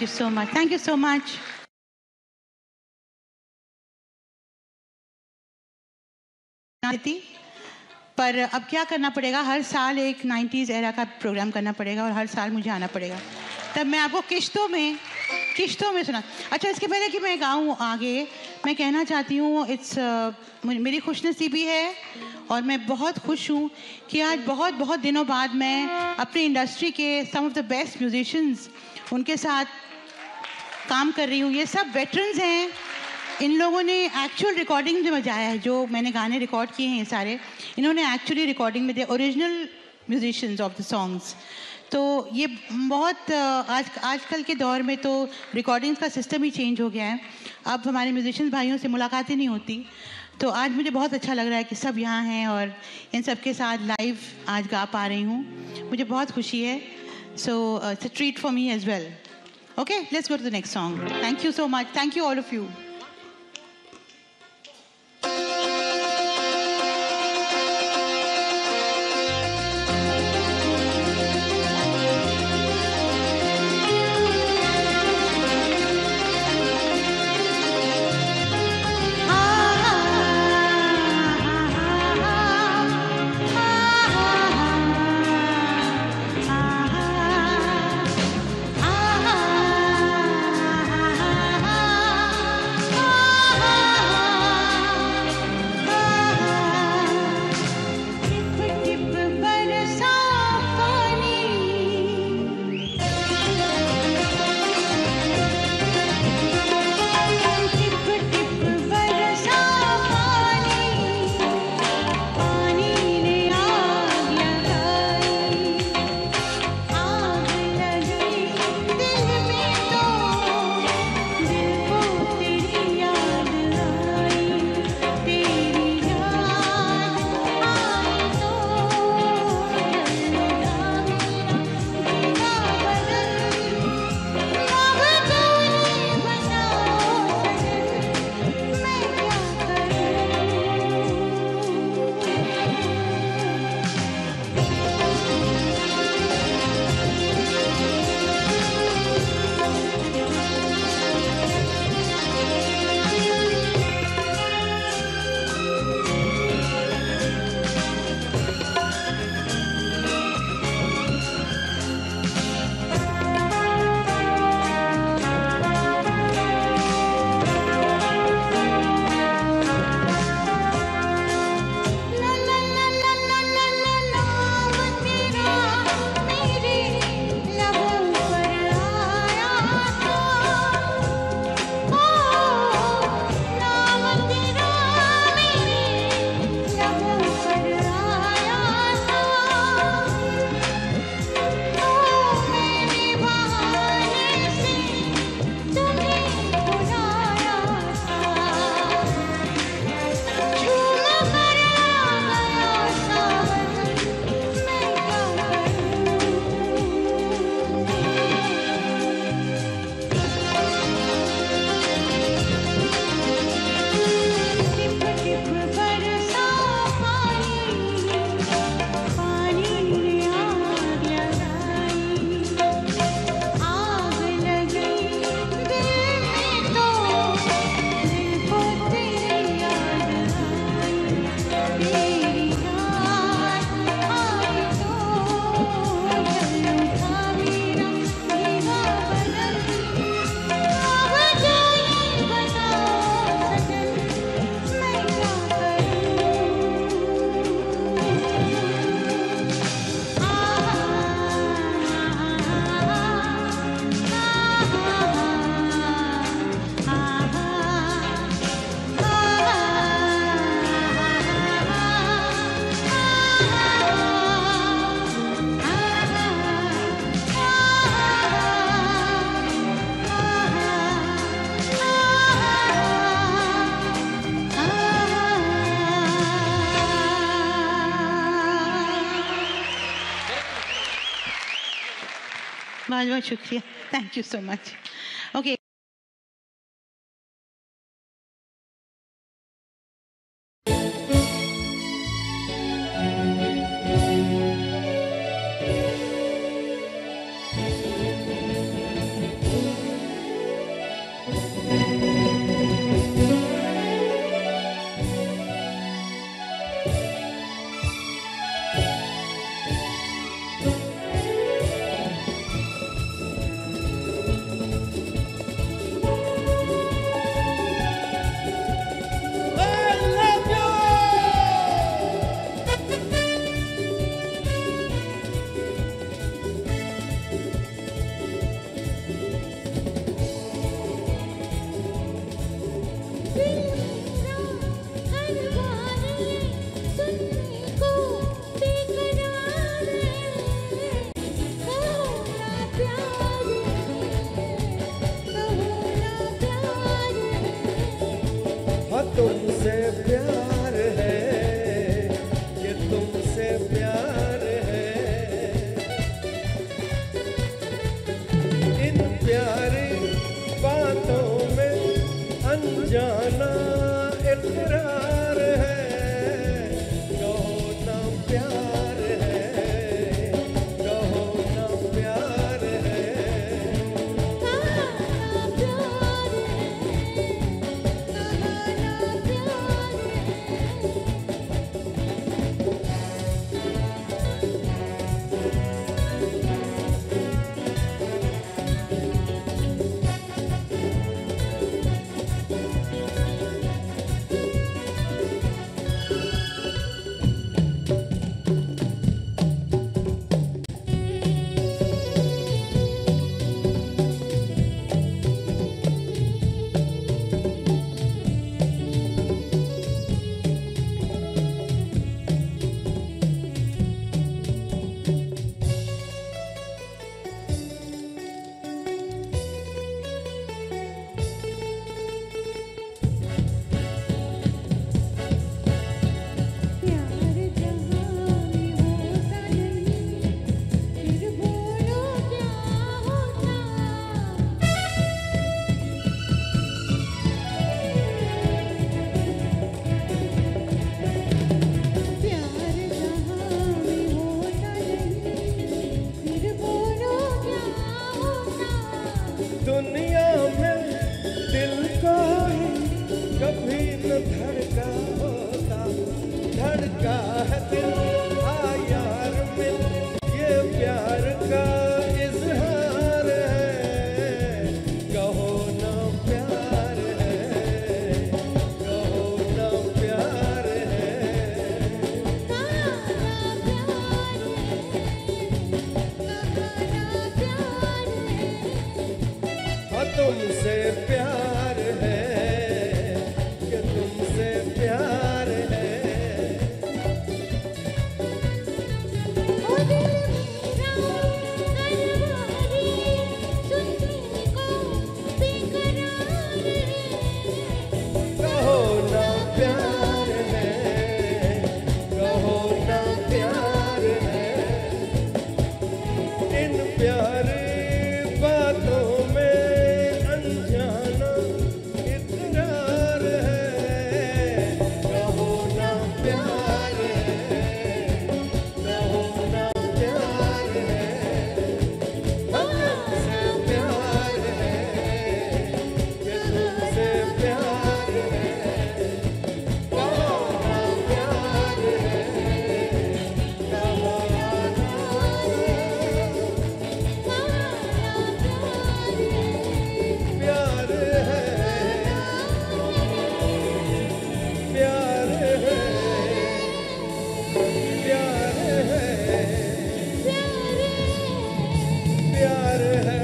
you so much. Thank you so much. पर अब क्या करना पड़ेगा, हर साल एक 90s एरा का प्रोग्राम करना पड़ेगा और हर साल मुझे आना पड़ेगा, तब मैं आपको किश्तों में सुना। अच्छा, इसके पहले कि मैं गाऊँ आगे, मैं कहना चाहती हूँ मेरी खुशनसीबी है और मैं बहुत खुश हूँ कि आज बहुत बहुत दिनों बाद मैं अपनी इंडस्ट्री के सम ऑफ द बेस्ट म्यूजिशियंस उनके साथ काम कर रही हूँ। ये सब वेटरन्स हैं, इन लोगों ने एक्चुअल रिकॉर्डिंग में बजाया है, जो मैंने गाने रिकॉर्ड किए हैं ये सारे, इन्होंने एक्चुअली रिकॉर्डिंग में दिया, original musicians of the songs. तो ये बहुत आजकल के दौर में तो रिकॉर्डिंग्स का सिस्टम ही चेंज हो गया है, अब हमारे म्यूजिशियंस भाइयों से मुलाकातें नहीं होती। तो आज मुझे बहुत अच्छा लग रहा है कि सब यहाँ हैं और इन सब के साथ लाइव आज गा पा रही हूँ, मुझे बहुत खुशी है। So it's a treat for me as well. Okay, let's go to the next song. Thank you so much, thank you all of you. बहुत बहुत शुक्रिया, thank you so much. Okay, प्यारी बातों में अनजाना इकरार है, कहो ना प्यार है, कहो ना प्यार है। दुनिया में दिल को ही कभी न धड़का होता, धड़का है दिल हाँ यार मिल, ये प्यार का इजहार है, कहो ना प्यार है, कहो ना प्यार है। तुमसे प्यार है कि तुमसे प्यार है। कहो ना प्यार है, कहो ना प्यार है। इन प्यारी बातों में अनजाना इकरार है, कहो ना प्यार है, कहो ना प्यार है। तुमसे प्यार है कि तुमसे प्यार है, कहो ना प्यार है, कहो ना प्यार है, प्यार है, प्यार है, प्यार है,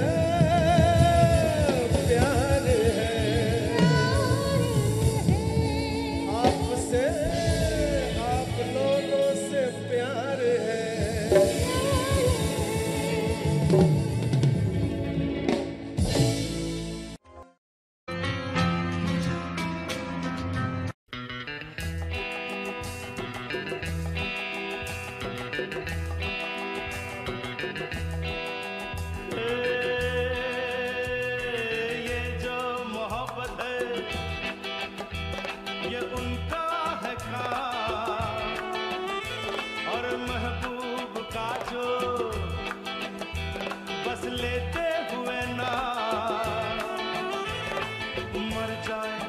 प्यार है। आपसे आप लोगों से प्यार है। ये जो मोहब्बत है ये उनका है काम, और महबूब का जो बस लेते हुए ना मर जाए,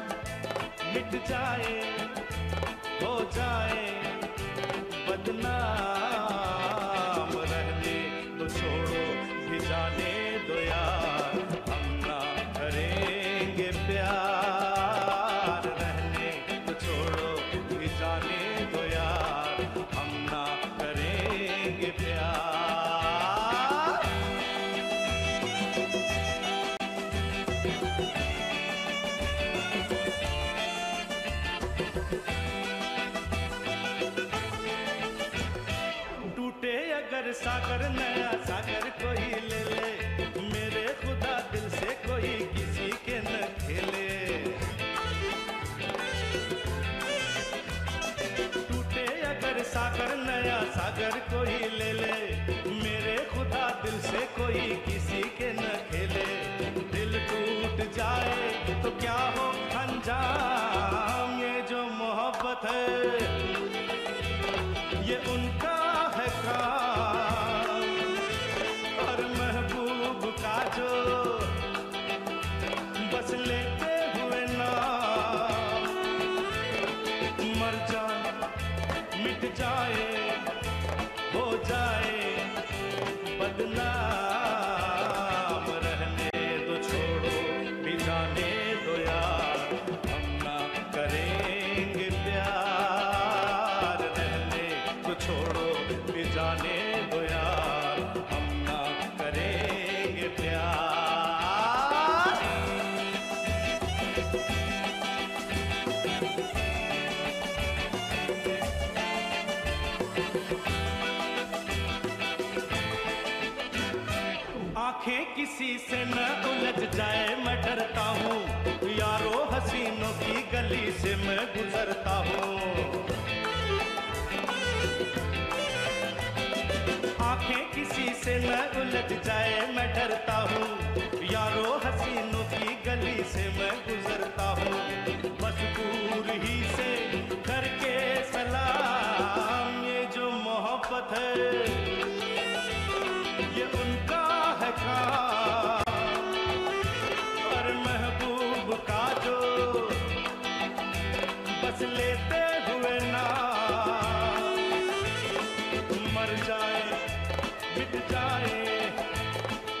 मिट जाए, हो जाए बदनाम, रहने तो छोड़ो भी जाने दो यार, हम ना करेंगे प्यार, रहने तो छोड़ो भी जाने दो यार, हम ना करेंगे प्यार। टूटे अगर सागर नया सागर कोई ले ले, मेरे खुदा दिल से कोई किसी के न खेले। टूटे अगर सागर नया सागर कोई ले ले, मेरे खुदा दिल से कोई किसी के न खेले। लेते हुए नाम मर जाए मिट जाए हो जाए बदनाम रहने दो छोड़ो भी जाने दो यार हम ना करेंगे प्यार रहने दो छोड़ो भी जाने दो यार हम ना करेंगे प्यार आंखें किसी से न उलझ जाए मैं डरता हूँ यारो हसीनों की गली से मैं गुजरता हूँ आंखें किसी से न उलझ जाए मैं डरता हूँ यारो हसीनों की गली से मैं गुजरता हूँ बस दूर ही से करके सलाम ये जो मोहब्बत है ये उनका है काम और महबूब का जो बस लेते हुए नाम मर जाए मिट जाए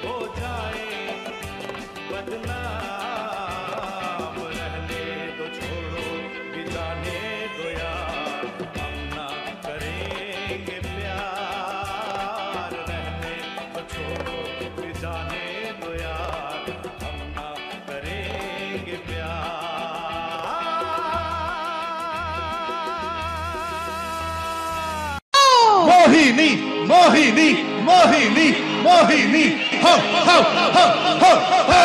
हो जाए बदनाम रहने दो छोड़ो भी जाने दो यार हम ना करेंगे प्यार रहने दो छोड़ो भी जाने दो यार हम ना करेंगे प्यार मोहिनी मोहिनी मोहिनी मोहिनी हो हो हो हो हो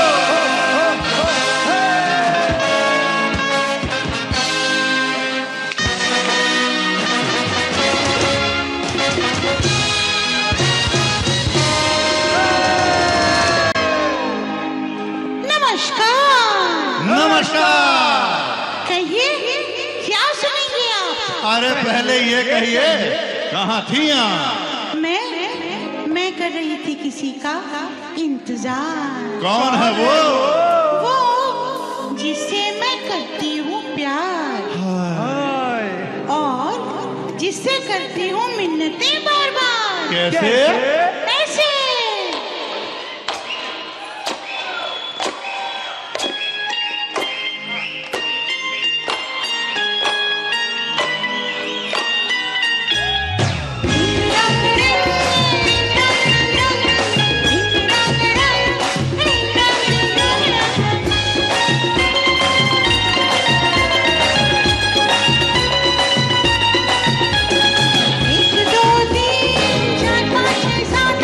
नमस्कार। नमस्कार। कहिए क्या सुनेंगे आप? अरे पहले ये कहिए कहाँ थी आप? मैं कर रही थी किसी का इंतजार। कौन है वो? वो जिससे मैं करती हूँ प्यार और जिससे करती हूँ मिन्नतें बार बार। कैसे? ऐसे। एक दो तीन चार पाँच छः सात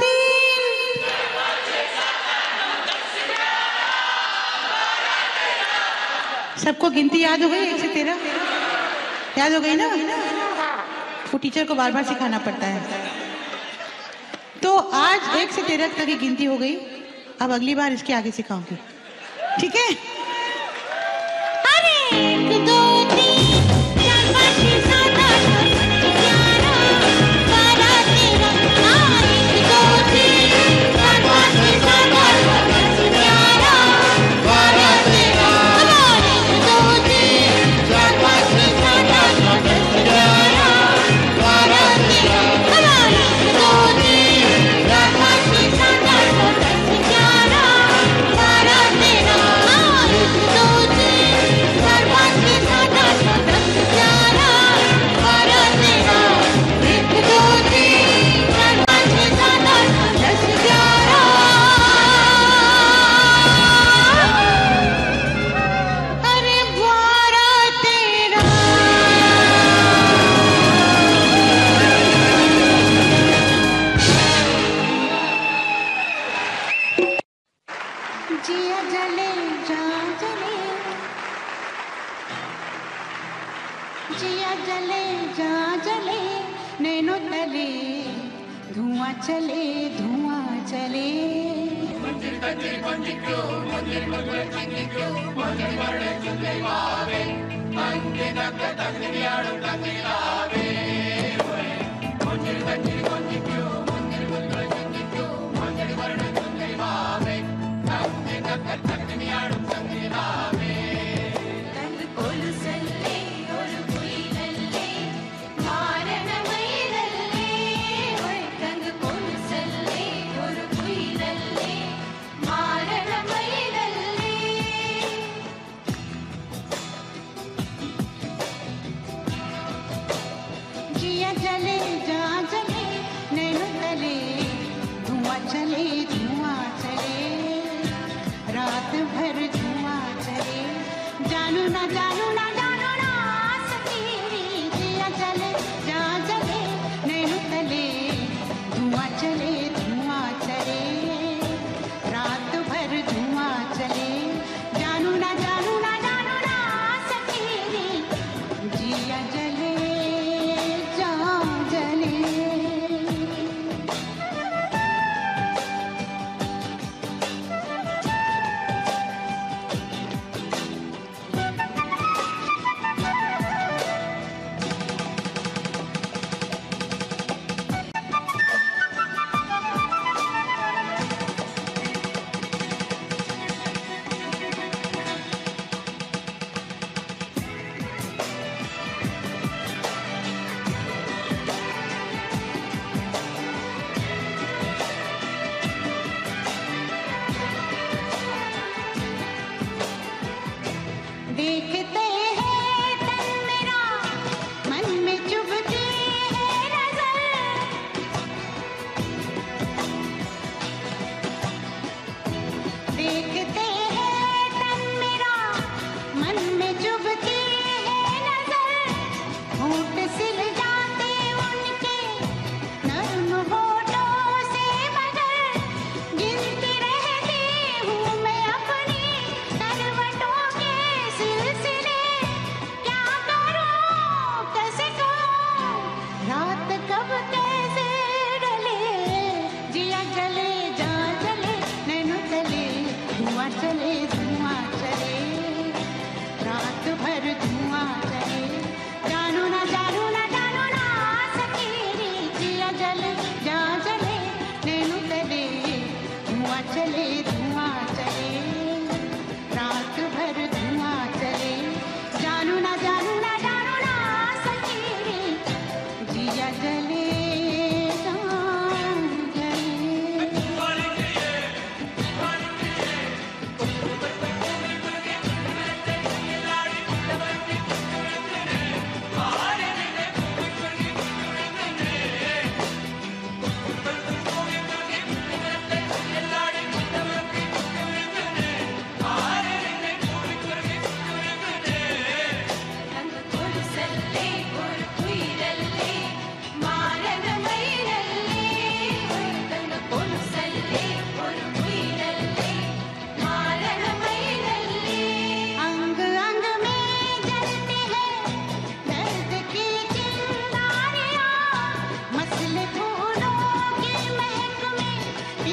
तीन। सबको गिनती याद हो गई 1 से 13? याद हो गई ना? वो टीचर को बार बार सिखाना पड़ता है। तो आज 1 से 13 तक की गिनती हो गई। अब अगली बार इसके आगे सिखाऊंगी, ठीक है? 1 2 3 4 5 6 7 8 9 10 11 12 13 1 2 3 4 5 6 7 8 9 10 11 12 13 1 2 3 4 5 6 7 8 9 10 11 12 13 1 2 3 4 5 6 7 8 9 10 11 12 13 1 2 3 4 5 6 7 8 9 10 11 12 13 1 2 3 4 5 6 7 8 9 10 11 अरे 12 13 जिया जले जा जले, जिया जले जा जले, नैनो तले धुआं चले धुआं चले। தங்கு கொலுசல்லே ஒரு குயிலல்லே மாரண மயிலல்லே ஒய் தங்கு கொலுசல்லே ஒரு குயிலல்லே மாரண மயிலல்லே जिया जले जा जले, नैनो तले धुआं चले धुआं चले, रात भर धुआं चले, जानू ना जानू ना जानू ना सकीरी। जिया जले जा जले, नैनो तले धुआं चले धुआं चले, रात भर धुआं चले, जानू ना जानू ना जानू ना सकीरी। जिया जले जा जले।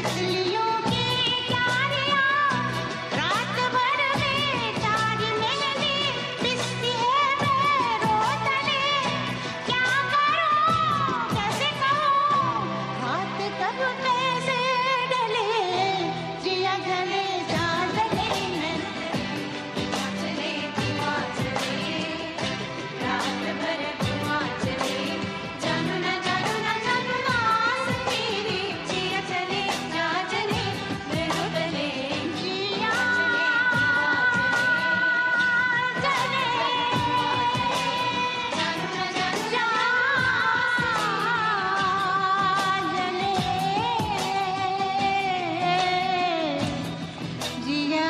तितलियों के क्यारियां रात भर में तारी मेहंदी पिसती है पैरों तले क्या करूं कैसे कहूं हाथ कब कैसे डले जिया जले जा जले चले धुआं चले रात भर धुआं चले जानू ना आस मेरी जिया चले जा चले मेरे डले जिया चले जानू ना जले जिया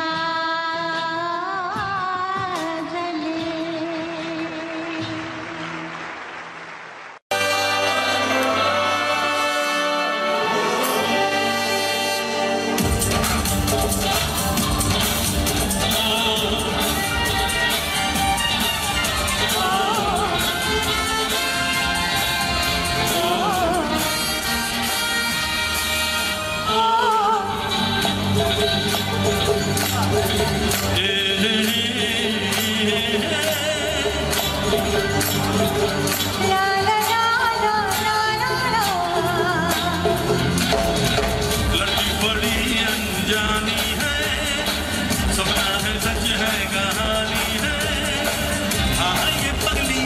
लड़की बड़ी अनजानी है सपना है सच है कहानी है हाँ ये पगली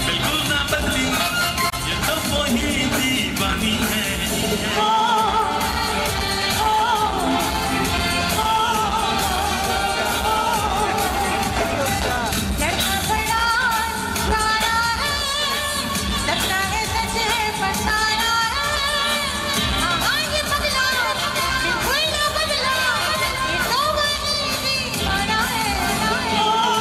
बिल्कुल ना बदली ये तो वही दीवानी है लड़का बड़ा सारा है लगता है सच है फसाना है हाँ ये बदला बिल्कुल ना बदला ये तो वही दीवाना है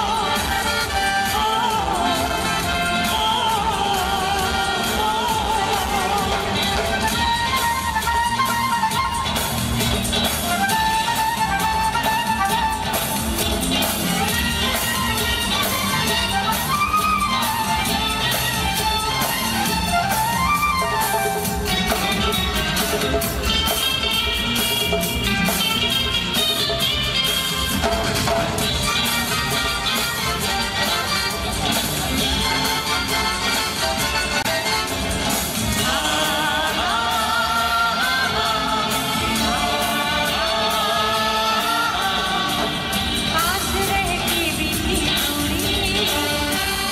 पास रहती भी थी दूरी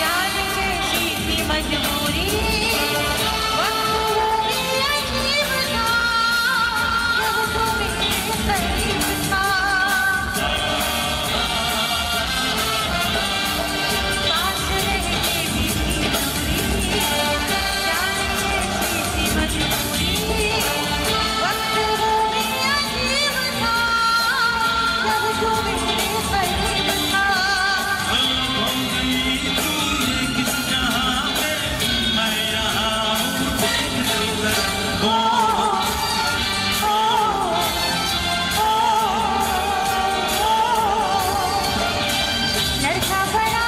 जान कैसी थी मजबूरी वक्त भी अजीब था जब तू मेरे करीब था पास रहती भी थी दूरी जान कैसी थी मजबूरी वक्त भी अजीब था जब तू मेरे करीब था किस जहां में मैं यहाँ लड़का बड़ा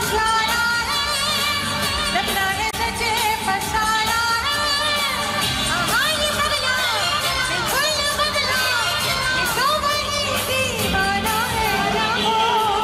सारा है लगता है सच है फसाना है हाँ ये बदला बिल्कुल ना बदला ये तो वही दीवाना है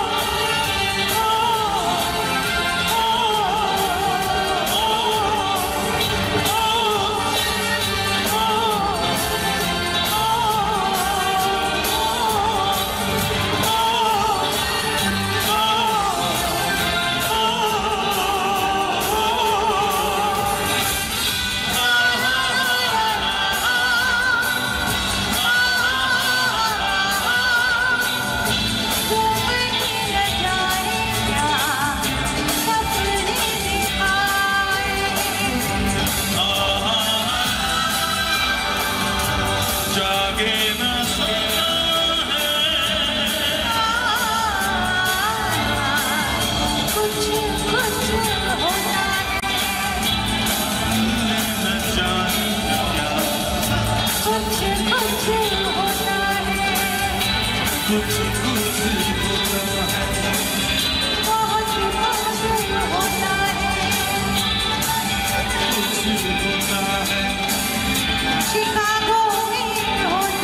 शिकागो में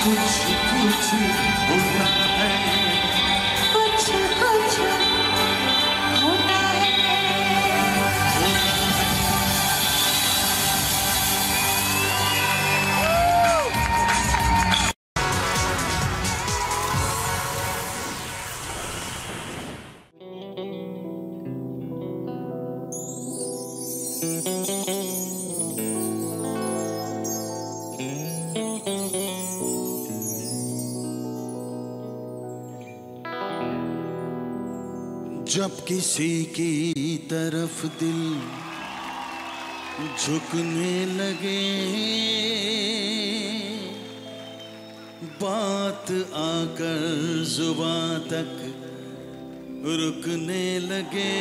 कुछ कुछ होता है, कुछ कुछ होता है। जब किसी की तरफ दिल झुकने लगे, बात आकर जुबां तक रुकने लगे,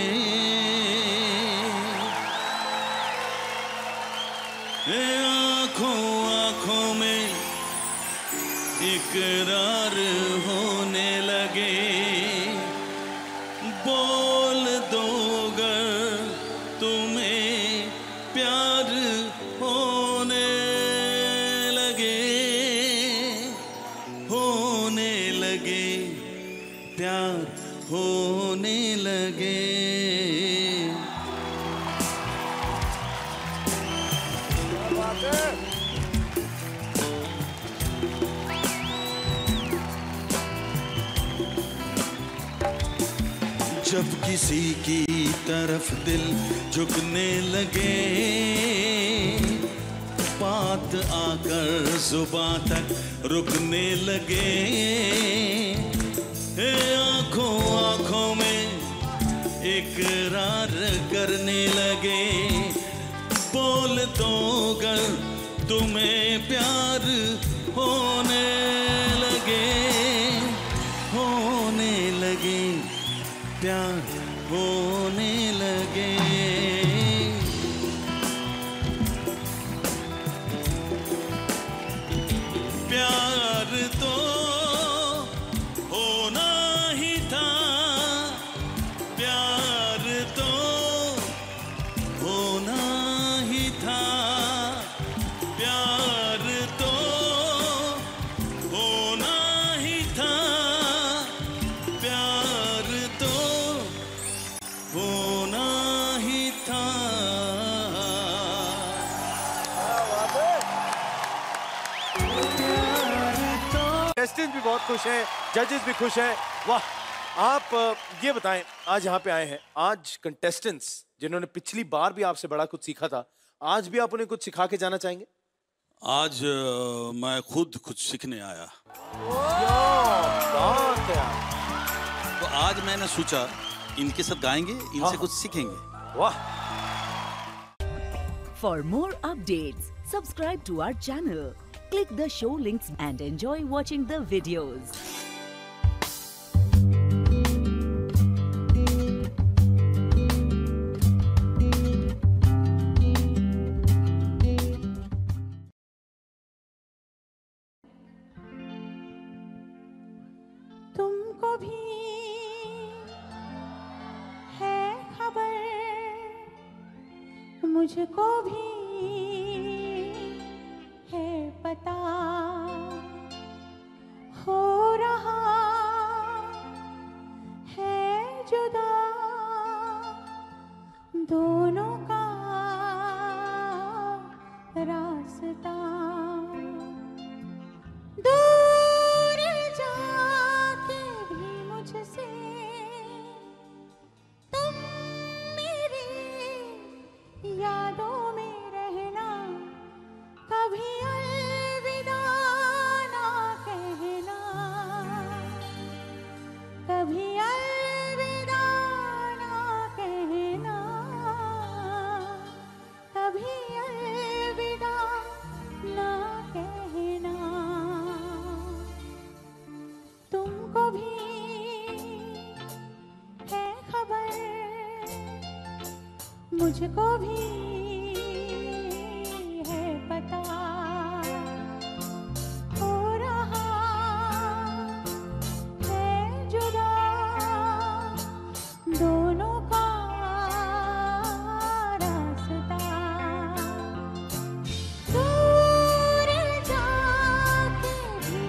आंखों आंखों में इकरार होने लगे, बोल दो गर तुम्हें प्यार होने लगे, प्यार होने लगे। जब किसी की तरफ दिल झुकने लगे, बात आकर जुबां तक रुकने लगे, आंखों आंखों में इकरार करने लगे, बोल दो गर तुम्हें प्यार होने लगे, होने लगे, प्यार होने लगे। प्यार तो होना ही था, प्यार तो होना ही था, प्यार तो होना ही था, प्यार तो होना ही था। कंटेस्टेंट भी बहुत खुश हैं, जजेस भी खुश हैं। वाह, आप ये बताएं, आज यहाँ पे आए हैं, आज कंटेस्टेंट्स जिन्होंने पिछली बार भी आपसे बड़ा कुछ सीखा था, आज भी आप उन्हें कुछ सिखा के जाना चाहेंगे? आज मैं खुद कुछ सीखने आया, बात है यार। तो आज मैंने सोचा इनके साथ गाएंगे, इनसे कुछ सीखेंगे। वाह। For more updates, subscribe to our channel, click the show links and enjoy watching the videos. तुमको भी है खबर, मुझको भी है पता, हो रहा है जुदा दोनों का रास्ता, दूर जाके भी मुझसे तुम मेरी यादों में रहना, कभी अलविदा ना कहना, कभी अलविदा ना कहना, कभी अलविदा ना कहना। तुमको भी है खबर, मुझको भी है पता, हो रहा है जुदा दोनों का रास्ता, दूर जाके भी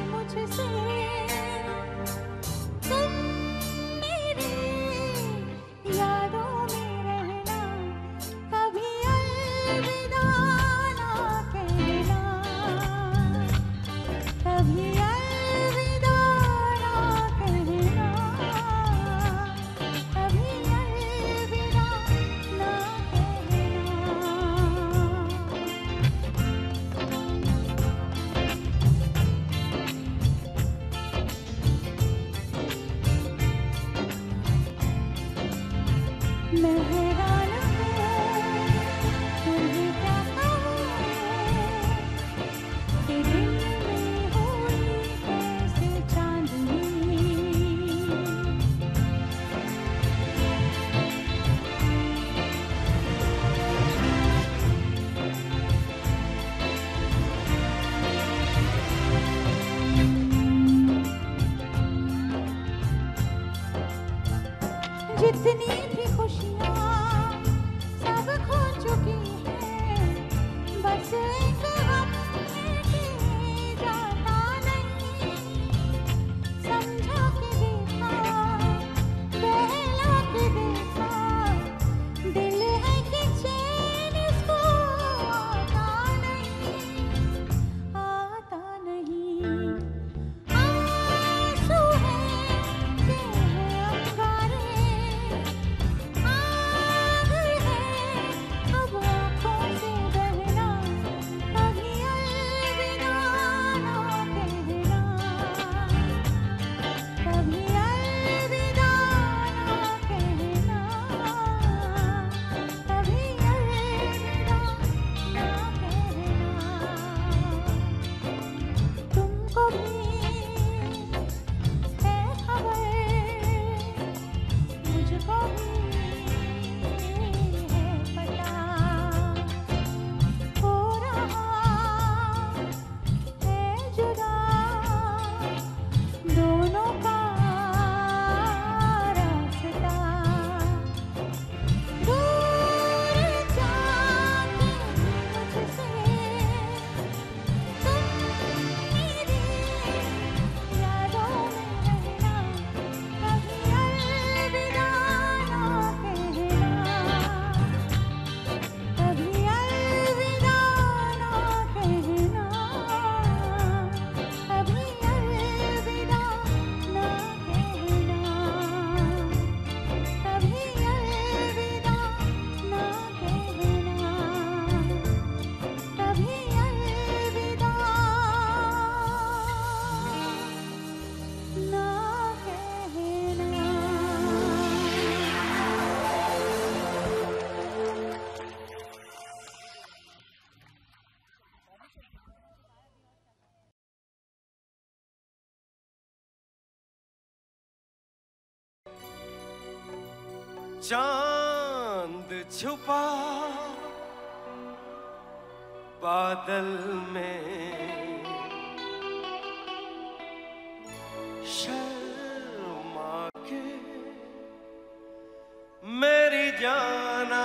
चांद छुपा बादल में, शर्मा के मेरी जाना,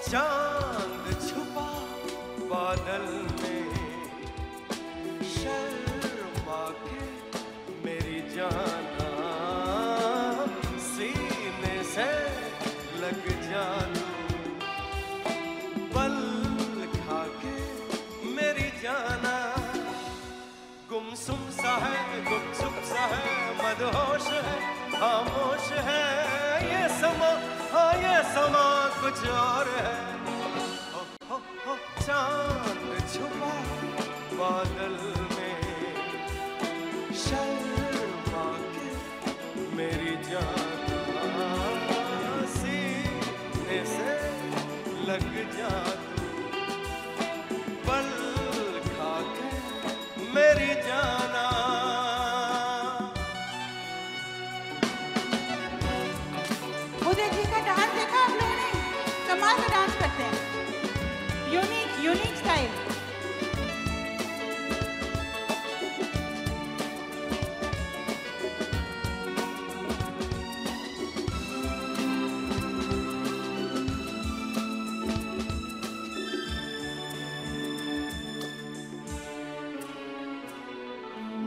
चांद छुपा बादल में, शर्मा के मेरी जाना, सीने से लग जा तू, पल खा के मेरी जाना, गुमसुम सा है गुमसुम सा है, मदहोश है खामोश है ये समा, हाँ ये समा कुछ और है। हो चांद छुपा बादल में, शर्मा के मेरी जाना, सीने से लग जा तू, पल खा के मेरी जाना। उदय जी का डांस देखा आप लोगों ने? कमाल का डांस करते हैं, यूनिक स्टाइल।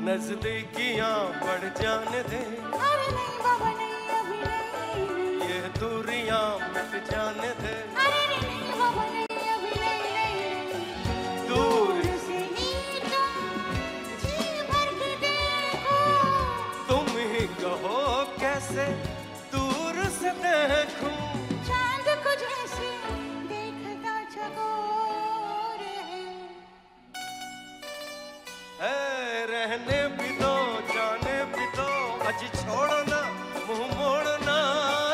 नजदीकियां बढ़ जाने दे, अरे नहीं बाबा नहीं, अभी नहीं। ये दूरियां मिट जाने दे, अरे नहीं बाबा नहीं, अभी नहीं। दूर से ही तुम जी भर के देखो, तुम ही कहो कैसे दूर से देखूं, चांद को जैसे देखता चकोर है। रहने भी दो जाने भी दो, अज छोड़ना मुंह मोड़ना,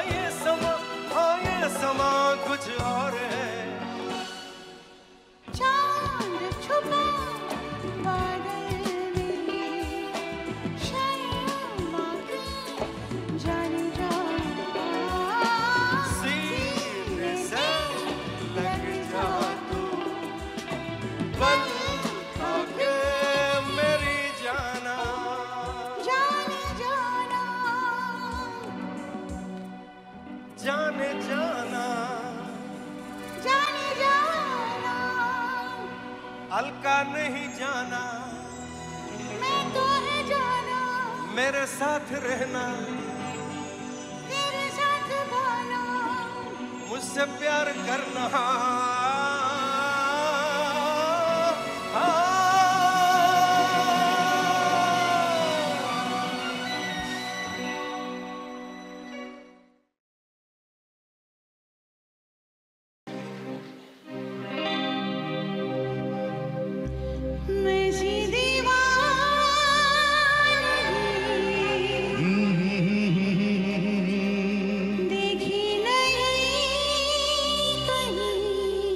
ये समा, हाँ ये समा कुछ और है। चांद छुपा बादल में, शर्मा के जाने जाना, सीने से लग जा तू, पल खा के मेरी जाना, जाने जाना, जाने जाना, जाने जाना। हल्का नहीं जाना, मैं तो है जाना, मेरे साथ रहना, तेरे साथ गाना, मुझसे प्यार करना। मैं सी दीवानगी, देखी नहीं कहीं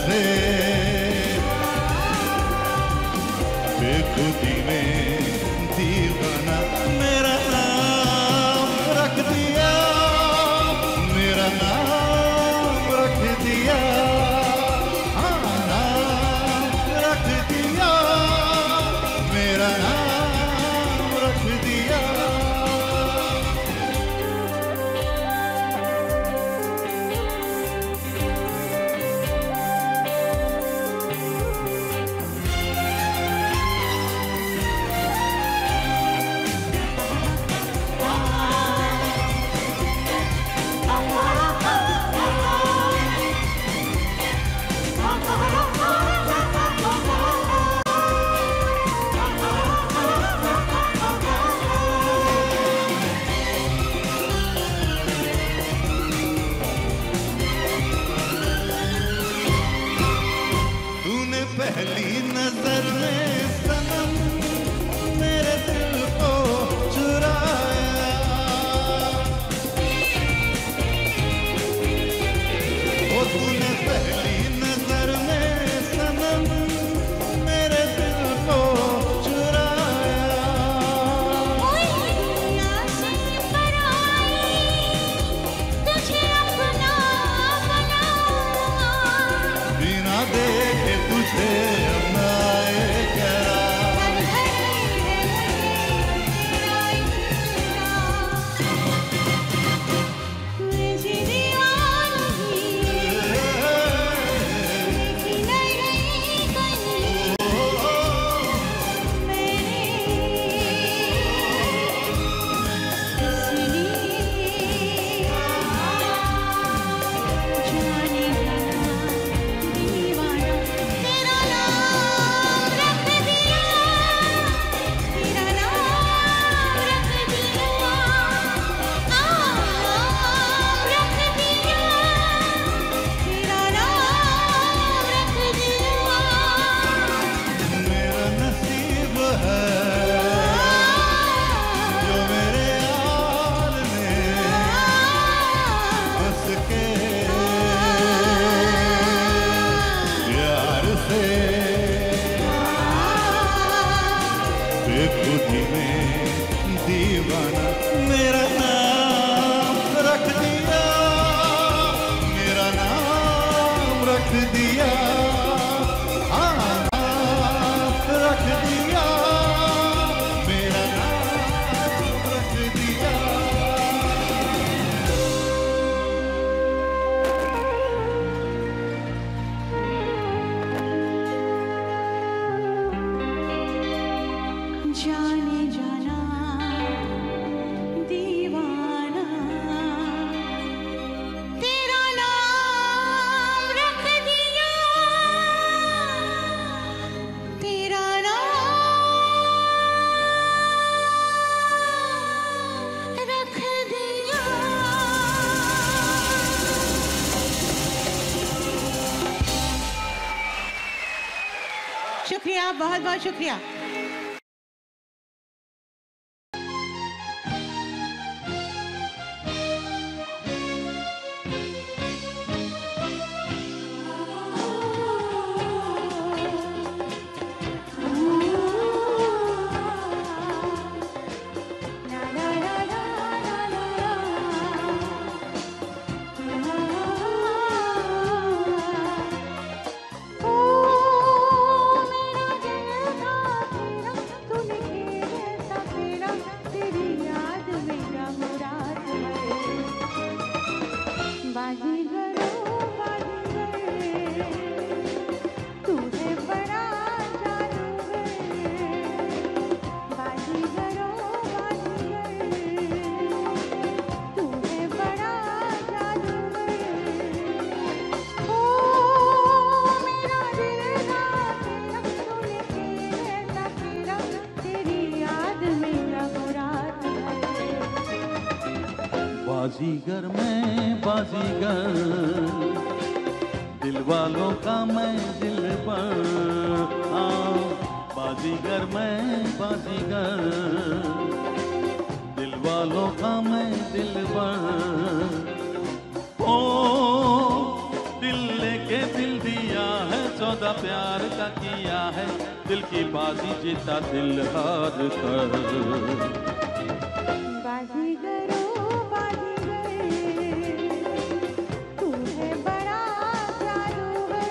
से बेखुदी में दीवाना मेरा नाम रख दिया, मेरा नाम रख दिया, हाँ नाम रख दिया, मेरा नाम रख दिया। तूने पहली नजर में सनम मेरे दिल को चुराया, ओ तूने पहली नजर में सनम मेरे दिल को चुराया। बिना देखे तुझे अपनाए क्या, मेरा नसीब है जो मेरे यार ने बस के प्यार से बेखुदी में दीवाना मेरा नाम रख दिया, मेरा नाम रख दिया, हाँ नाम रख दिया, मेरा नाम रख दिया। जाने जाना दीवाना तेरा नाम रख दिया, तेरा नाम रख दिया। शुक्रिया, बहुत बहुत शुक्रिया। बाजीगर मैं बाजीगर, दिल वालों का मैं दिल पर, हाँ बाजीगर मैं बाजीगर, दिल वालों का मैं दिल पर, ओ दिल लेके दिल दिया, सौदा प्यार का किया है, दिल की बाजी जीता दिल हार कर। बाजीगरो बाजीगर, तू है बड़ा जादूगर।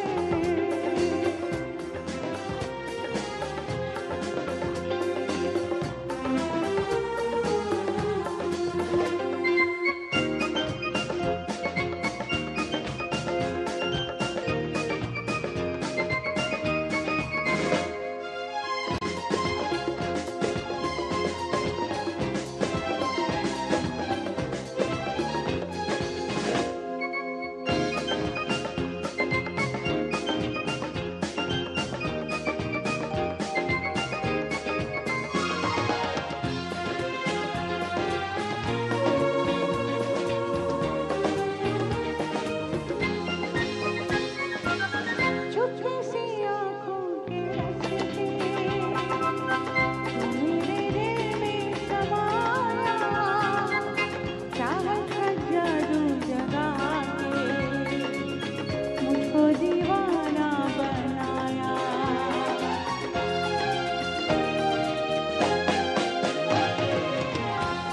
चुपके से आँखों के रास्ते, तू मेरे दिल में समाया। चाहत का जादू जगा के मुझको दीवाना बनाया।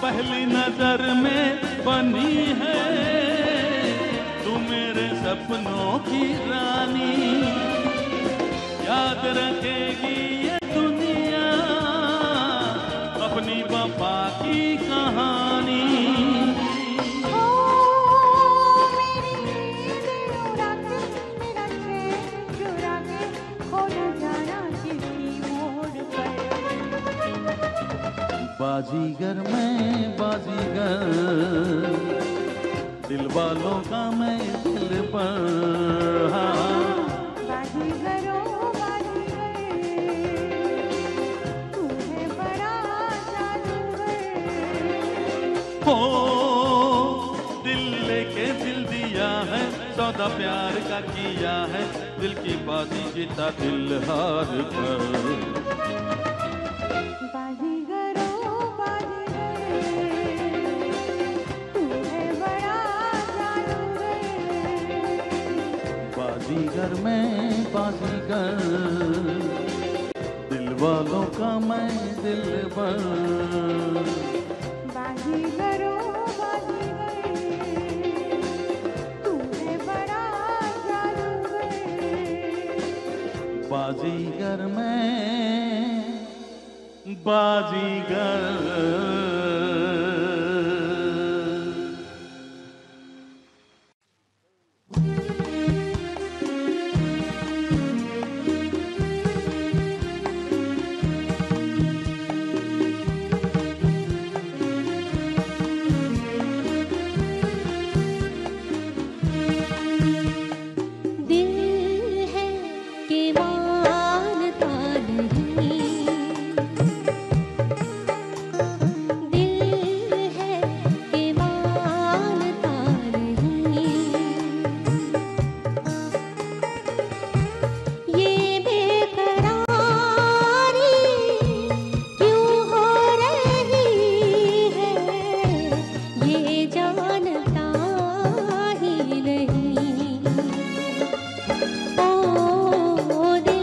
पहली नजर में बनी है तू मेरे सपनों की रानी, याद रखेगी ये दुनिया अपनी वफा की कहानी। ओ मेरी दिलों रात मेरा चैन चुरा के खो न जाना किसी मोड़ पर। बाजीगर मैं बाजीगर, दिल वालों का मैं दिल पर। बाजीगरो बाजीगर, तू है बड़ा जादूगर। हो दिल लेके दिल दिया है, सौदा प्यार का किया है, दिल की बाजी जीता दिल हार कर। बाजीगरो बाजीगर, तू है बड़ा जादूगर। बाजीगर मैं बाजीगर, दिल वालों का मैं दिल पर। बाजीगरो बाजीगर, तू है बड़ा जादूगर। बाजीगर मैं बाजीगर। दिल है कि मानता नहीं, दिल है कि मानता नहीं। ये बेकरारी क्यों हो रही है, ये जानता ही नहीं। ओ दिल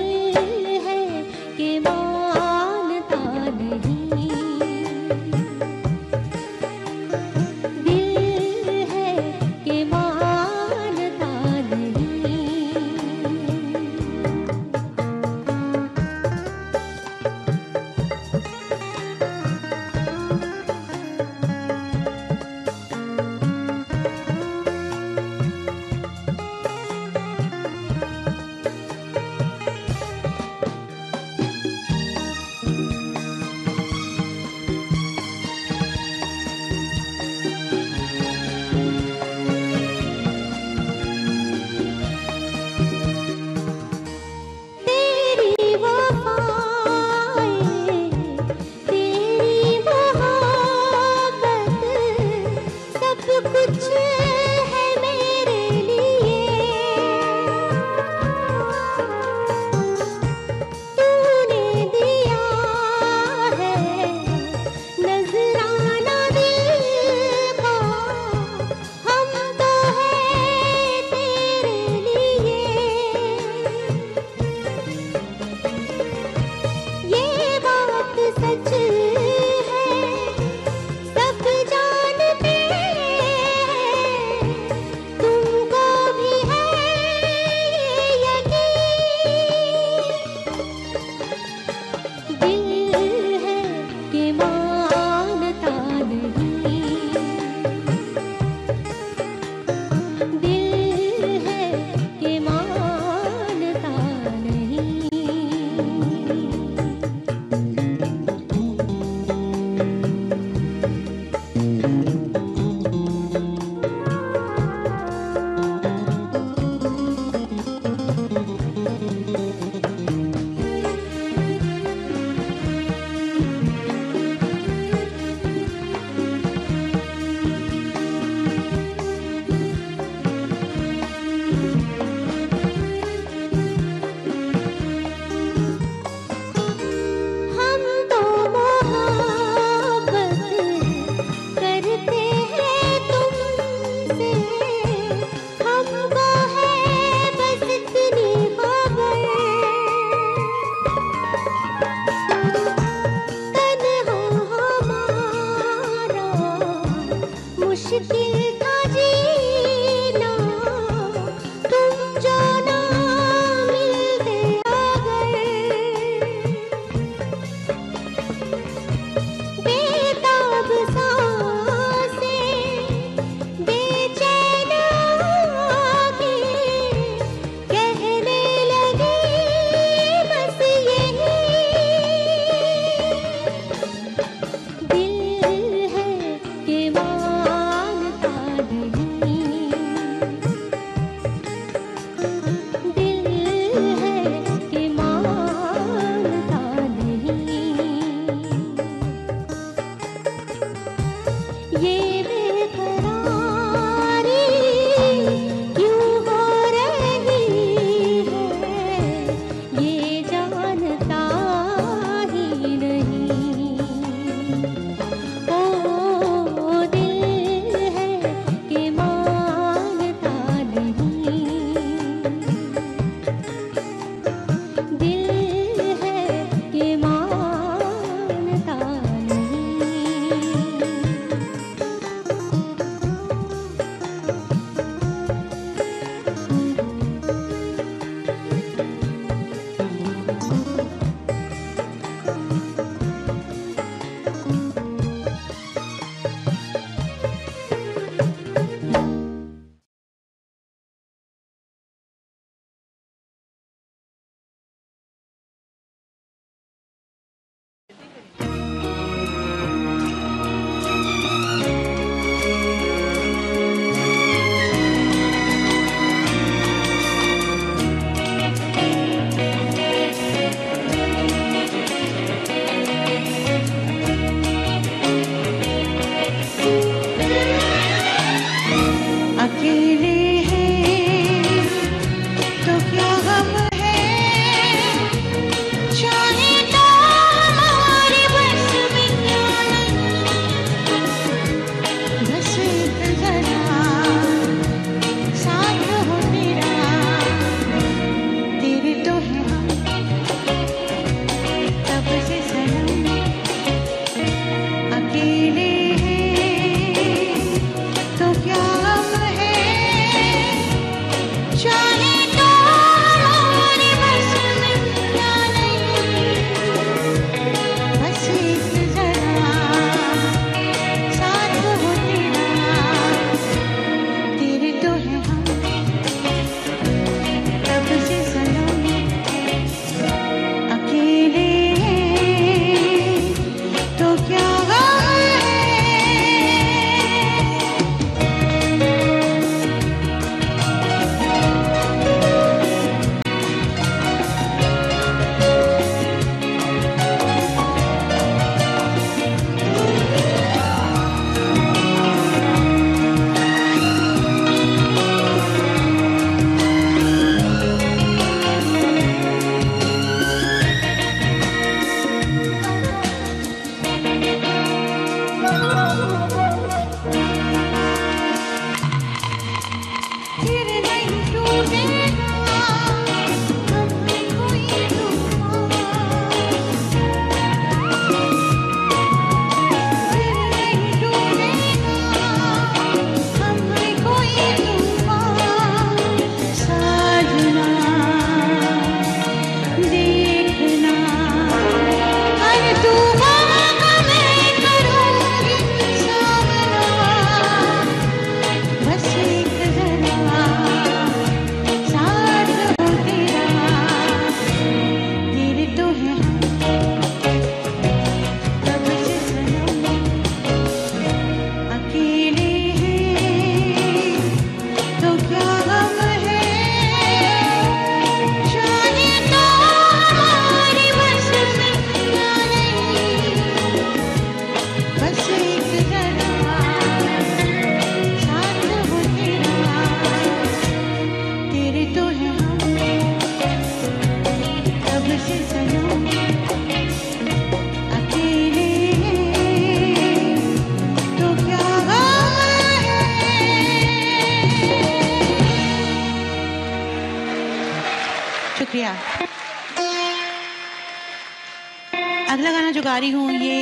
अगला गाना जो गा रही हूँ ये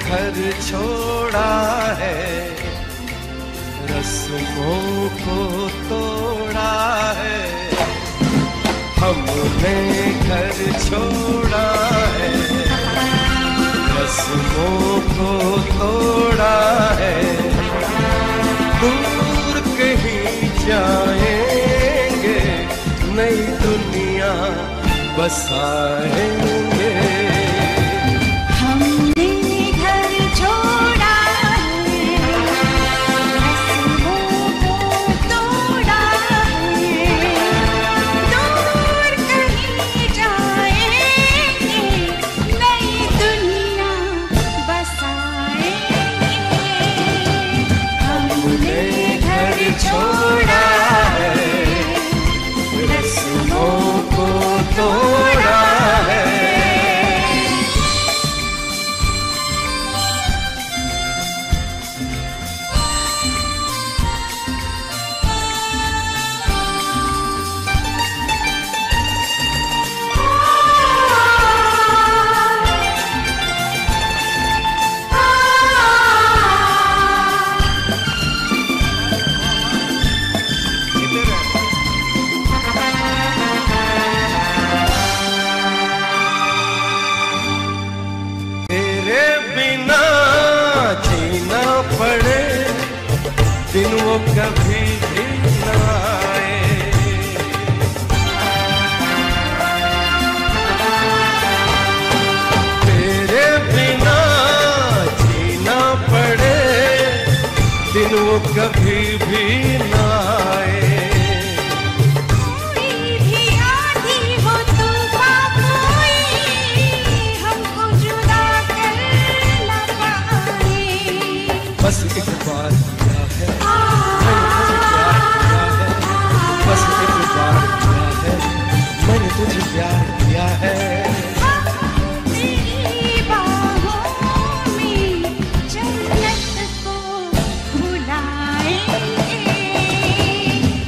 घर छोड़ा है, रस्मों को तोड़ा है, हमने घर छोड़ा है, रस्मों को तोड़ा है, दूर कहीं जाएंगे, नई दुनिया बसाएंगे। छोड़ा है, रस्मों को तोड़ा है। दिन वो कभी भी न आए, तेरे बिना जीना पड़े, दिन वो कभी भी न आए। कोई भी आधी हो तूफान कोई हमको जुदा कर न पाए। बस एक बार मैंने तुझे प्यार किया है, तेरी बाहों में जन्नत को बुलाएंगे।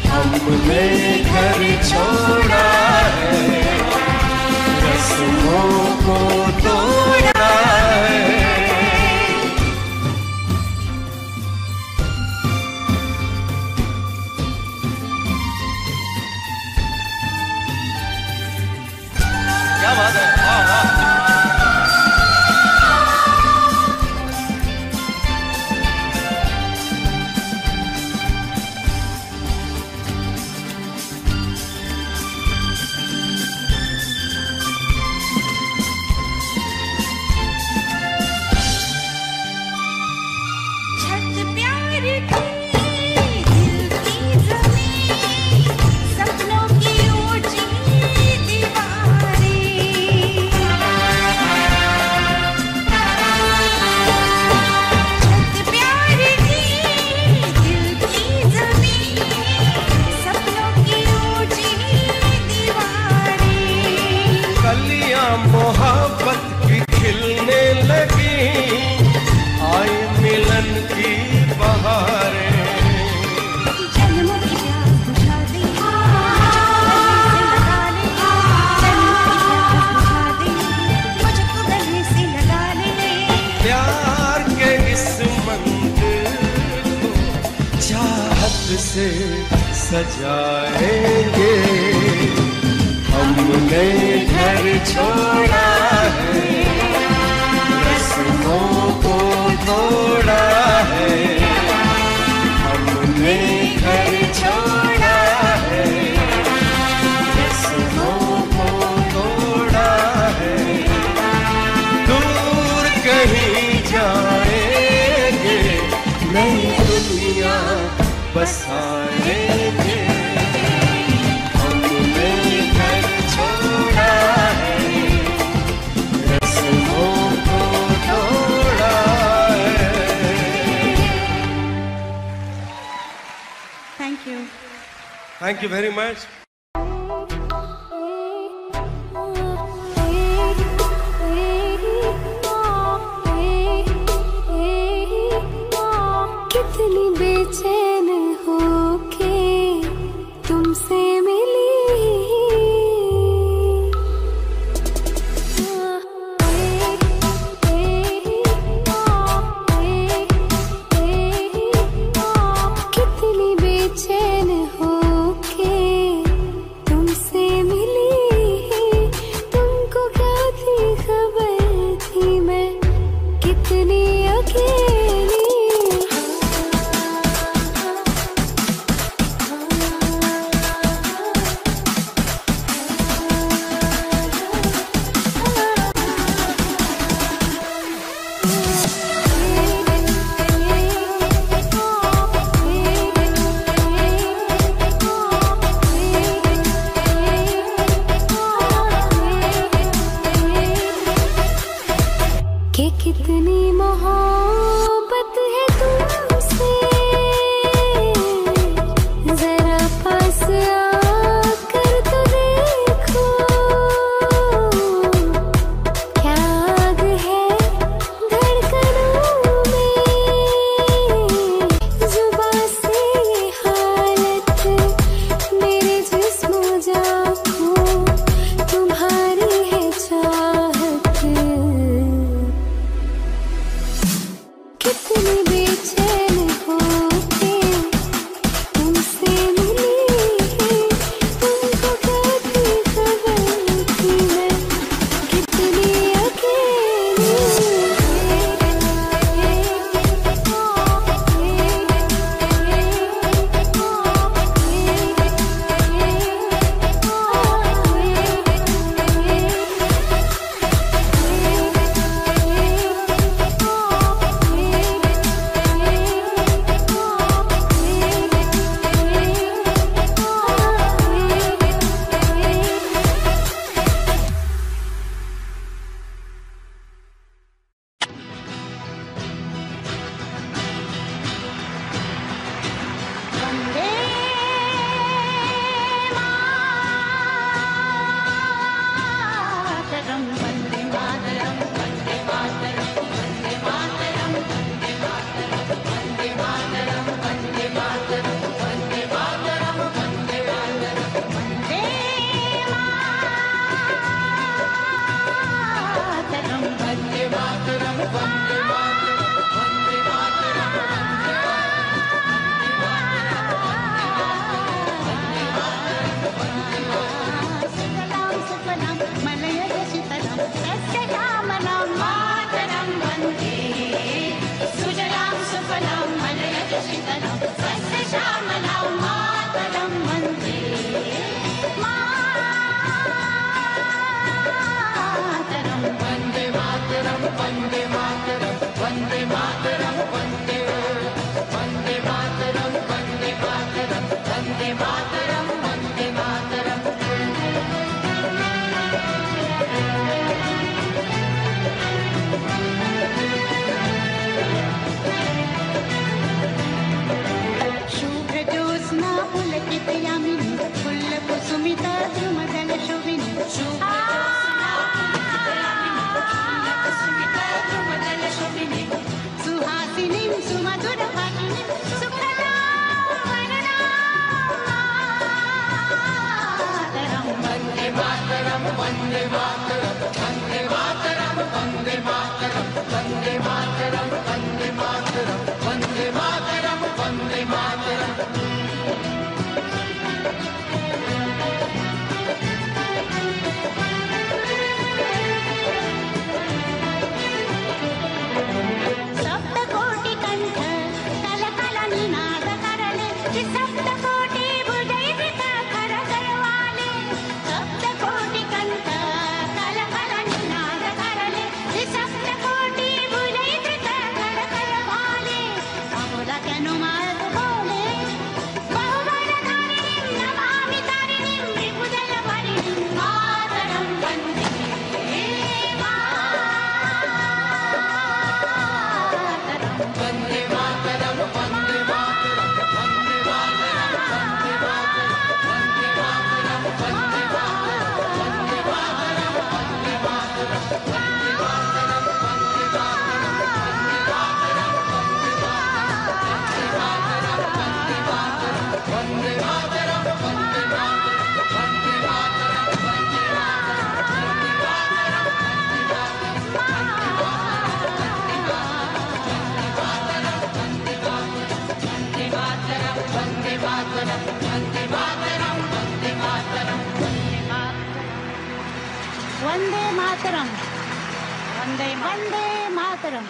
हमने घर छोड़ा है, रस्मों को तोड़ा है। क्या बात है, वाह वाह। छत प्यार की दिल की ज़मीं, सपनों की ऊंची दीवारें। छत प्यार की दिल की ज़मीं, सपनों की ऊंची दीवारें। कलियां मोहब्बत की खिलने लगी, आई मिलन की बहारें। जन्मों की प्यास बुझा दे, मुझको गले से लगा ले। प्यार के इस मंदिर को चाहत से सजाएंगे। हमने घर छोड़ा है, रस्मों को तोड़ा है। हमने घर छोड़ा है, रस्मों को तोड़ा है। दूर कहीं जाएंगे, बसाने थे, हमने घर छोड़ा है, रस्मों को तोड़ा है। Thank you. Thank you very much. कितनी बेचैन होके तुमसे मिली, कितनी बेचैन होके तुमसे मिली, तुमको क्या थी खबर थी मैं कितनी अकेली। कि कितनी मोहब्बत है तुमसे, जरा पास आकर तो देखो, क्या आग है धड़कनों में, जुबां से ये हालत मेरे जिस्म जान को तुम्हारी है चाहत। कितनी बेचैन होके तुमसे मिली, तुमको क्या थी खबर थी मैं कितनी अकेली। वंदे मातरम, वंदे मातरम।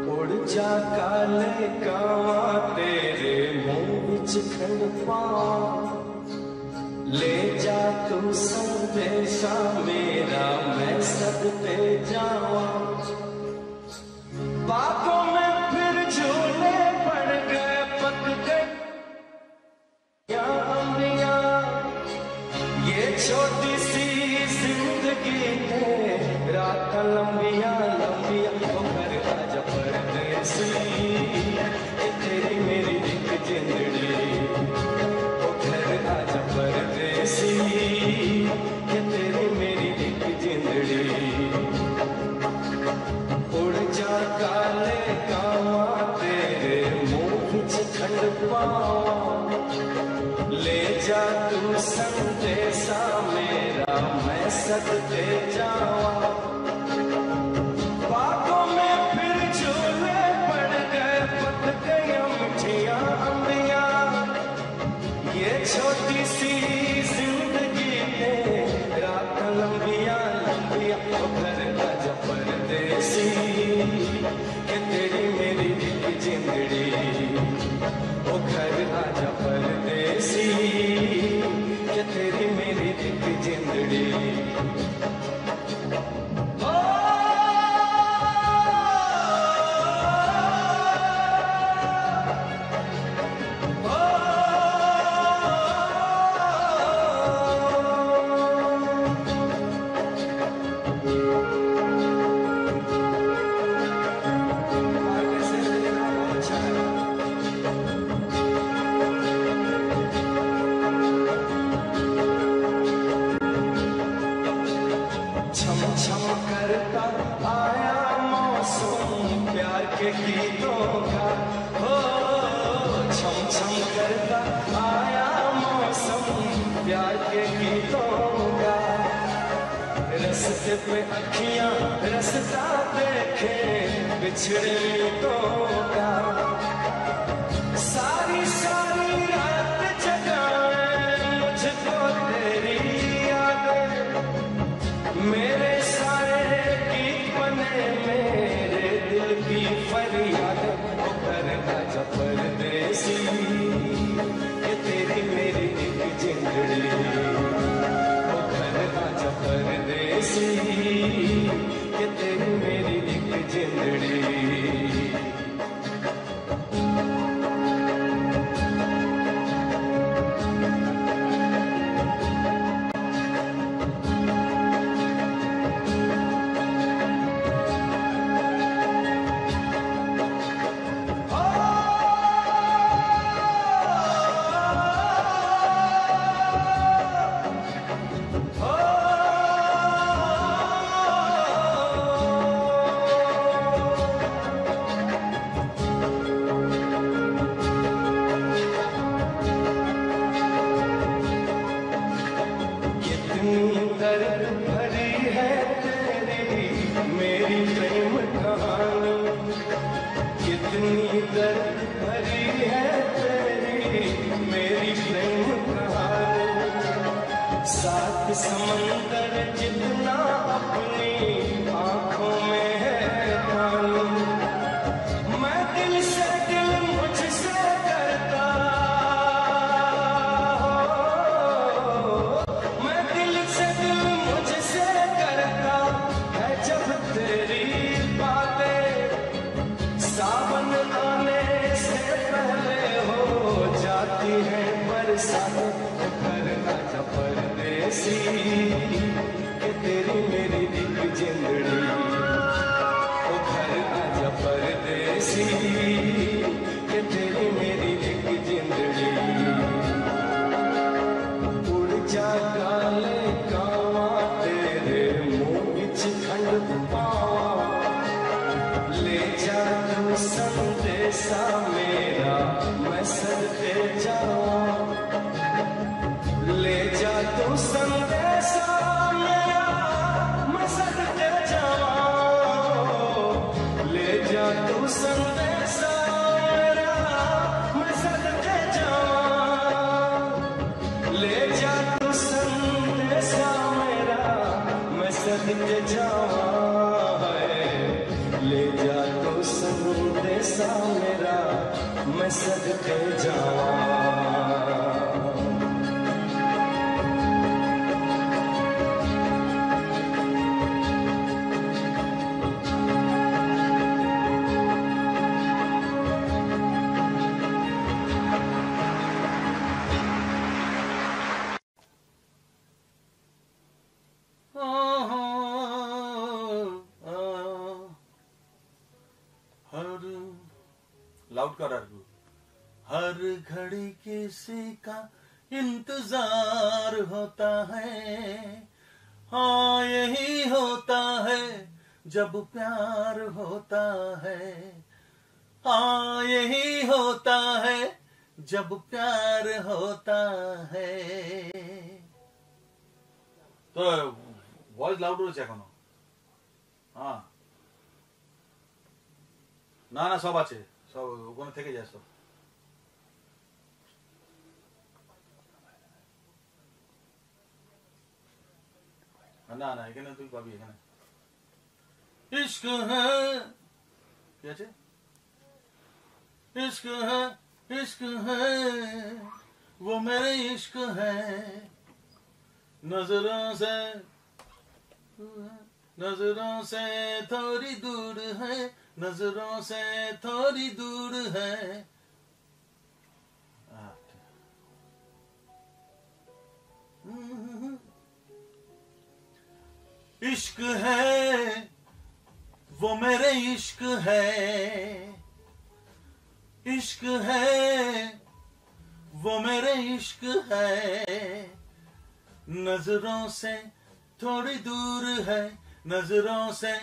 उड़ जा काले कावा तेरे मुंह विच खंड पावां, ले जा तू संदेशा मेरा मैं सदते जावां। बातों में फिर झूले पड़ गए, पक गए या अम्बिया, ये छोटी सी जिंदगी है रात लंबिया लंबिया। ओ घर आजा परदेसी, ये तेरी मेरी एक जिंदड़ी। ओ घर आजा परदेसी, ये तेरी मेरी एक जिंदड़ी। उड़ जा काले कावा तेरे मुंह विच खंड पावां, ले जा तू संदेशा मेरा मैं सदते जावां। बातों में फिर झूले पड़ गए, पक गई मिठियां अम्बिया, ये छोटी सी जिंदगी है रात लंबिया लंबिया। ओ घर आजा परदेसी, ये तेरी मेरी एक जिंदड़ी। ओ घर आजा परदेसी, ये तेरी मेरी एक जिंदड़ी। छम छम करता आया मौसम प्यार के गीतों का, हो छम छम करता आया मौसम प्यार के गीतों का। रस्ते पे अखियां रस्ता देखे बिछड़े मीतों का, सारी सारी रात जगाए मुझको तेरी यादें। मेरे सारे गीत बने मेरे दिल की फरियाद। ओ घर आजा परदेसी, ये तेरी मेरी एक जिंदड़ी। ओ घर आजा परदेसी, ये तेरी मेरी एक जिंदड़ी। दर्द भरी है तेरी मेरी प्रेम कहानी, कितनी दर्द भरी है तेरी मेरी प्रेम कहानी। सात समंदर जितना अपनी आंखों में है पानी, मैं दिल से दिल मुझसे करता, मैं दिल से दिल मुझसे करता है जब तेरी बातें। सावन आने से पहले हो जाती है बरसात। घर आजा परदेसी, ये तेरी मेरी एक जिंदड़ी। ओ घर आजा परदेसी, ये तेरी मेरी एक जिंदड़ी। उड़ जा काले कावा तेरे मुंह विच खंड पावा, ले जा तू संदेशा मेरा मैं सदते जावां। ले जा तू संदेशा मेरा मैं सदके जावा लाउड कर हर घड़ी किसी का इंतजार होता है हाँ यही होता है जब प्यार होता है हाँ यही होता है जब प्यार होता है तो वॉइस लाउड রয়েছে এখনো हाँ না না সব আছে সব ওখানে থেকে যায় সব না না এখানে তুই পাবি এখানে इश्क है কি আছে इश्क है वो मेरे इश्क है नजरों से थोड़ी दूर है नजरों से थोड़ी दूर है इश्क है वो मेरे इश्क है इश्क है वो मेरे इश्क है नजरों से थोड़ी दूर है नजरों से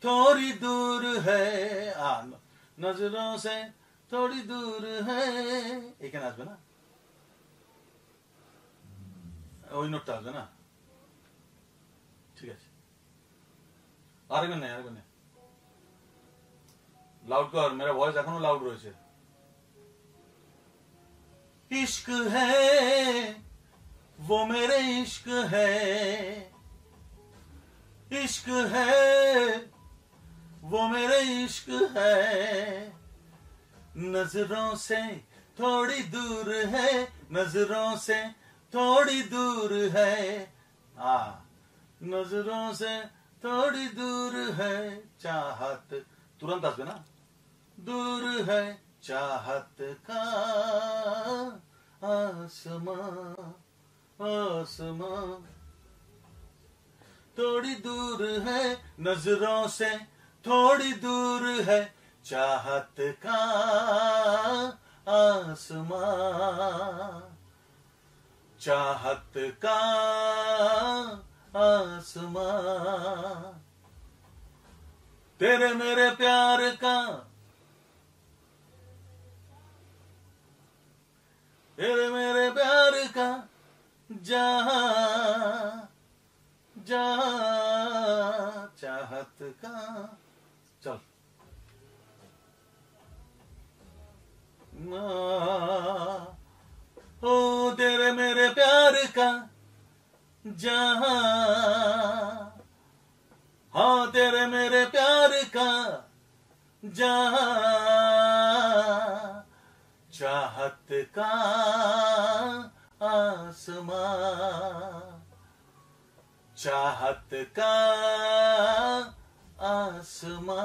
थोड़ी दूर है नजरों से थोड़ी दूर है এখানে আসবে না ওই নোটটা আসবে না ঠিক আছে আরেকবার নেই লাউড কর मेरा ভয়েস এখনো লাউড রয়েছে इश्क है वो मेरे इश्क है इश्क है वो मेरे इश्क है नजरों से थोड़ी दूर है नजरों से थोड़ी दूर है नजरों से थोड़ी दूर है चाहत तुरंत आसबे ना दूर है चाहत का आसमां थोड़ी दूर है नजरों से थोड़ी दूर है चाहत का आसमां चाहत का आसमां तेरे मेरे प्यार का तेरे मेरे प्यार का जहां चाहत का चल ओ तेरे मेरे प्यार का जहां हाँ तेरे मेरे प्यार का जहां चाहत का आसमां चाहत का आसमां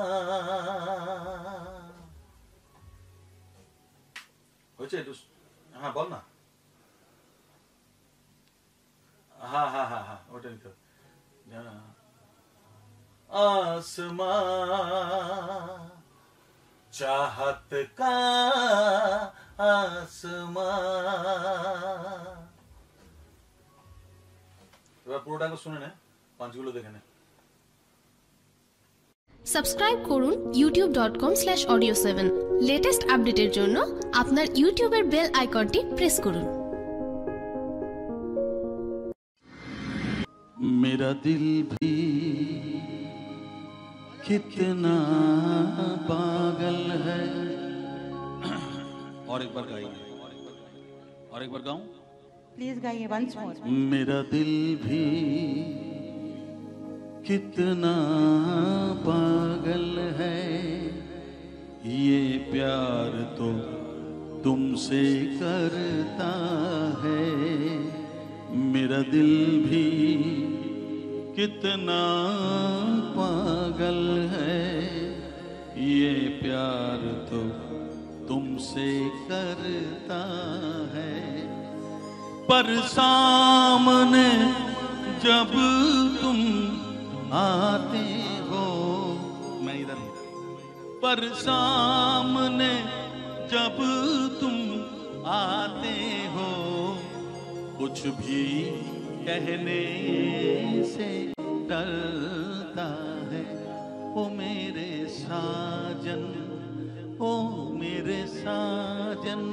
हाँ बोल ना हाँ ওটা নিতে आसमां चाहत का आसमां এবার পুরোটা শুনে নে পাঁচগুলো দেখে নে সাবস্ক্রাইব করুন youtube.com/audio7 লেটেস্ট আপডেটের জন্য আপনার ইউটিউবের বেল আইকনটি প্রেস করুন मेरा दिल भी कितना पागल है और एक बार गाइए और एक बार गाऊं प्लीज गाइए वंस मोर मेरा दिल भी कितना पागल है ये प्यार तो तुमसे करता है, मेरा दिल भी कितना पागल है, ये प्यार तो तुमसे करता है। पर सामने जब तुम आते हो, मैं इधर हूं, पर सामने जब तुम आते हो, कुछ भी कहने से डरता है। ओ मेरे साजन, ओ मेरे साजन,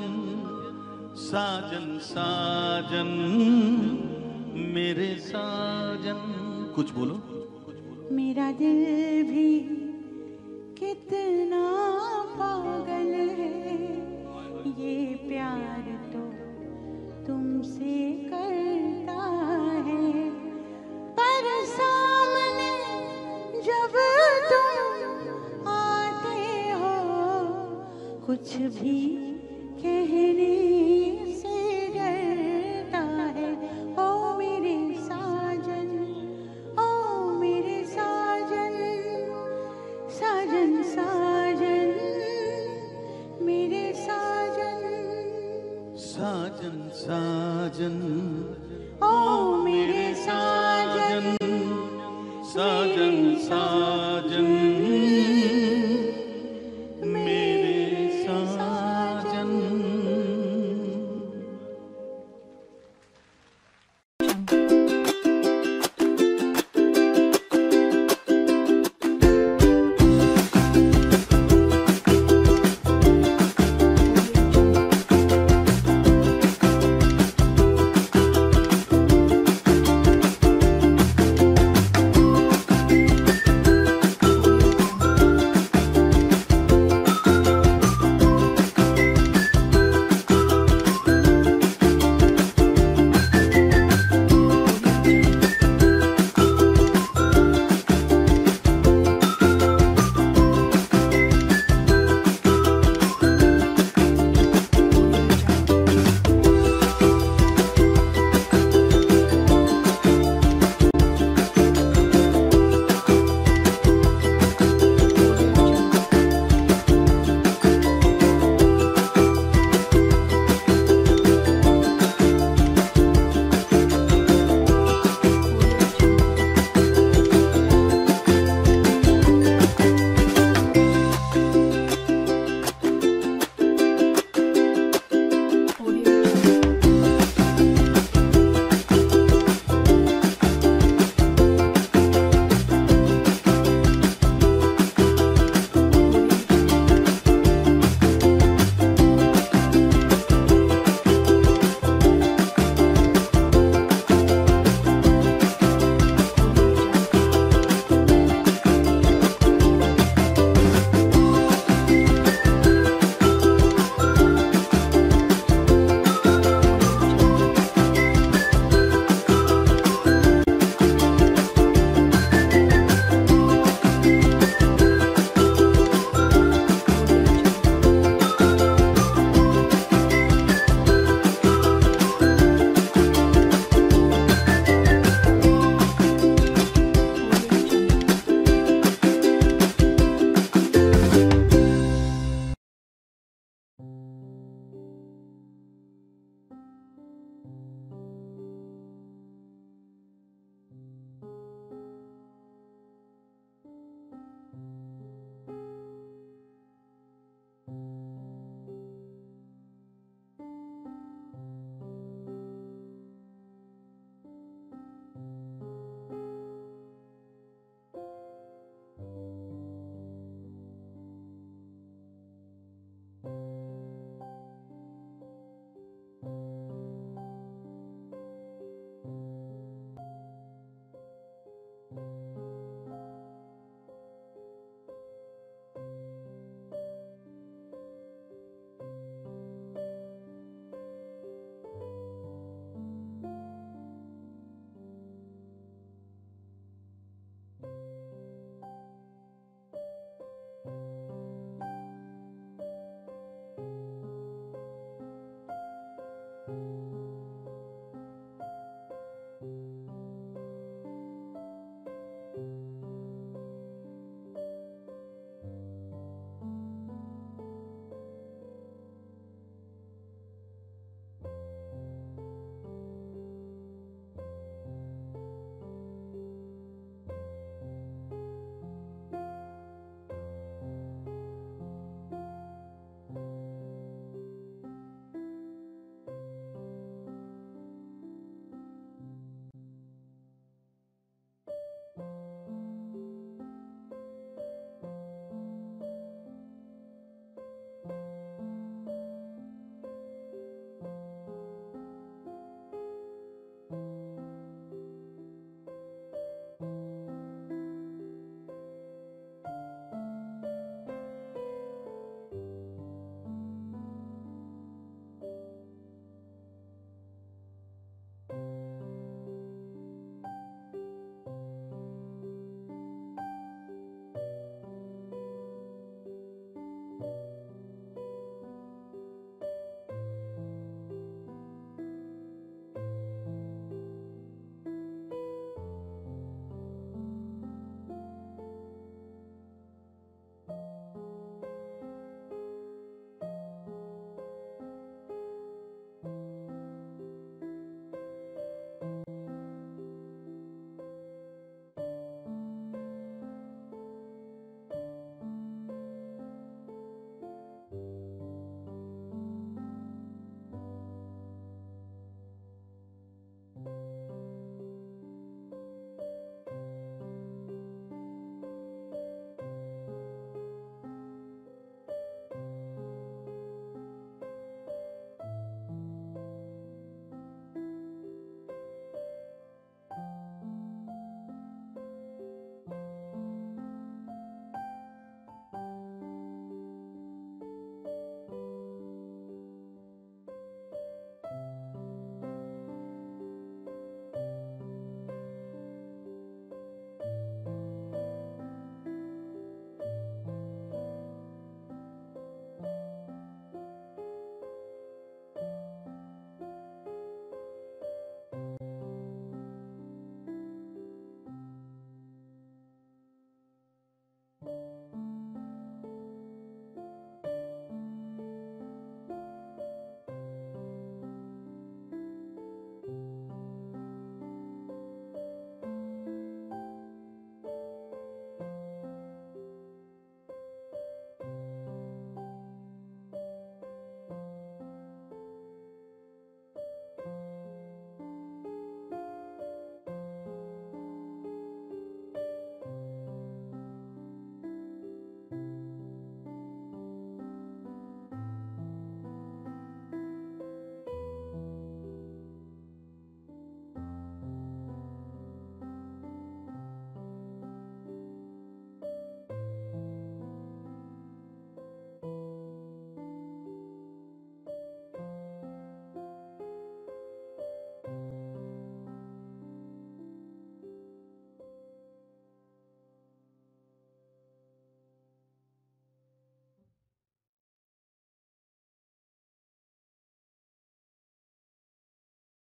साजन साजन मेरे साजन। कुछ बोलो। मेरा दिल भी कितना पागल है, ये प्यार तो तुमसे करता है। पर सामने जब तुम आते हो, कुछ भी कहने से डरता है। ओ मेरे साजन, ओ मेरे साजन, साजन साजन मेरे साजन, साजन साजन ओ मेरे साजन, साजन साजन